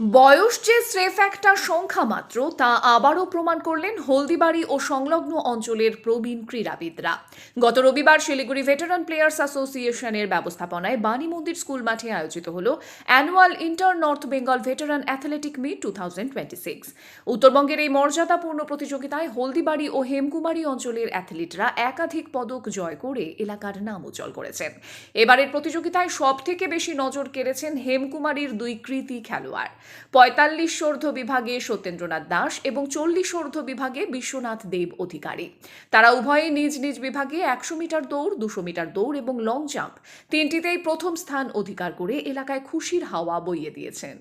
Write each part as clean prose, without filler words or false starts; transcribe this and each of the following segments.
বয়স যে স্রেফ একটা সংখ্যা মাত্র তা আবারও প্রমাণ করলেন হলদিবাড়ি ও সংলগ্ন অঞ্চলের প্রবীণ ক্রীড়াবিদরা। গত রবিবার শিলিগুড়ি ভেটারান প্লেয়ার্স অ্যাসোসিয়েশনের ব্যবস্থাপনায় বাণী মন্দির স্কুল মাঠে আয়োজিত হল annual inter north Bengal veteran athletic meet 2026। উত্তরবঙ্গের এই মর্যাদাপূর্ণ প্রতিযোগিতায় হলদিবাড়ি ও হেমকুমারী অঞ্চলের অ্যাথলিটরা একাধিক পদক জয় করে এলাকার নাম উজ্জ্বল করেছেন। এবারের প্রতিযোগিতায় সবথেকে বেশি নজর কেড়েছেন হেমকুমারীর দুই কৃতী খেলোয়াড়। 45 ঊর্ধ্ব বিভাগে সত্যেন্দ্রনাথ দাস এবং 40 ঊর্ধ্ব বিভাগে বিশ্বনাথ দেব অধিকারী। তারা উভয়ে নিজ নিজ বিভাগে 100 মিটার দৌড়, 200 মিটার দৌড় এবং লং জাম্প তিনটিতেই প্রথম স্থান অধিকার করে এলাকায় খুশির হাওয়া বইয়ে দিয়েছেন।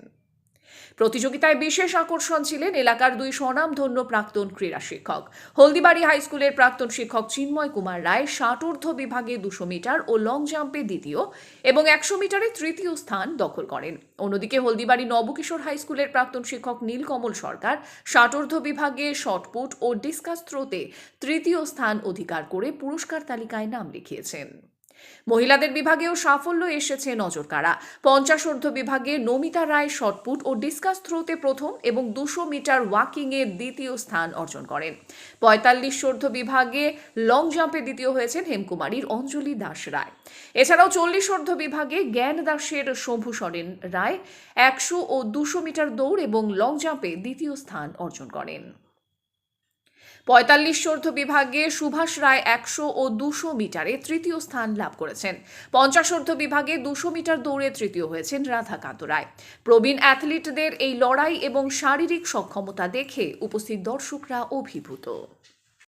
প্রতিযোগিতায় বিশেষ আকর্ষণ ছিলেন এলাকার দুই স্বনামধন্য প্রাক্তন ক্রীড়া শিক্ষক। হলদিবাড়ি হাই স্কুলের প্রাক্তন শিক্ষক চিন্ময় কুমার রায় 60 ঊর্ধ্ব বিভাগে 200 মিটার ও লং জাম্পে দ্বিতীয় এবং 100 মিটারে তৃতীয় স্থান দখল করেন। অন্যদিকে হলদিবাড়ি নবকিশোর হাই স্কুলের প্রাক্তন শিক্ষক নীলকমল সরকার 60 ঊর্ধ্ব বিভাগে শটপুট ও ডিসকাস থ্রোতে তৃতীয় স্থান অধিকার করে পুরস্কার তালিকায় নাম লিখিয়েছেন। মহিলাদের বিভাগেও সাফল্য এসেছে নজরকাড়া। 50 ঊর্ধ্ব বিভাগে নমিতা রায় শটপুট ও ডিসকাস থ্রোতে প্রথম এবং 200 মিটার ওয়াকিংয়ে দ্বিতীয় স্থান অর্জন করেন। 45 ঊর্ধ্ব বিভাগে লং জাম্পে দ্বিতীয় হয়েছেন হেমকুমারীর অঞ্জলি দাস রায়। এছাড়াও 40 ঊর্ধ্ব বিভাগে জ্ঞান দাসের শম্ভু সরেন রায় 100 ও 200 মিটার দৌড় এবং লং জাম্পে দ্বিতীয় স্থান অর্জন করেন। 45 ঊর্ধ্ব বিভাগে সুভাষ রায় 100 ও 200 মিটারে তৃতীয় স্থান লাভ করেছেন। 50 ঊর্ধ্ব বিভাগে 200 মিটার দৌড়ে তৃতীয় হয়েছেন রাধাকান্ত রায়। প্রবীণ অ্যাথলিটদের এই লড়াই এবং শারীরিক সক্ষমতা দেখে উপস্থিত দর্শকরা অভিভূত।